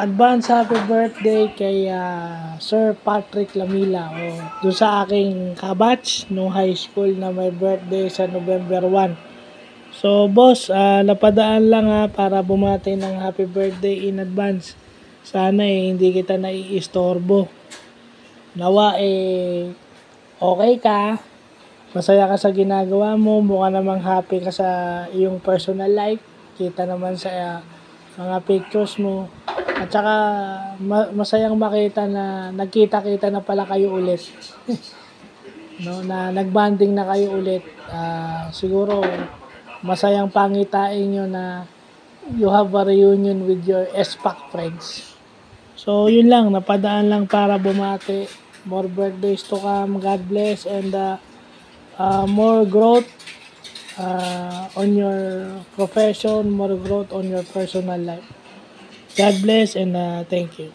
advance happy birthday kay Sir Patrick Lamila o doon sa aking kabatch no high school na may birthday sa November 1. So boss, napadaan lang para bumati ng happy birthday in advance. Sana hindi kita naiistorbo. Nawa okay ka, masaya ka sa ginagawa mo, mukha namang happy ka sa iyong personal life. Kita naman sa mga pictures mo. At saka masayang makita na nagkita-kita na pala kayo ulit. No, na nagbanding na kayo ulit. Siguro masayang pangitain nyo na you have a reunion with your SPAC friends. So yun lang, napadaan lang para bumati. More birthdays to come. God bless and more growth on your profession, more growth on your personal life. God bless and thank you.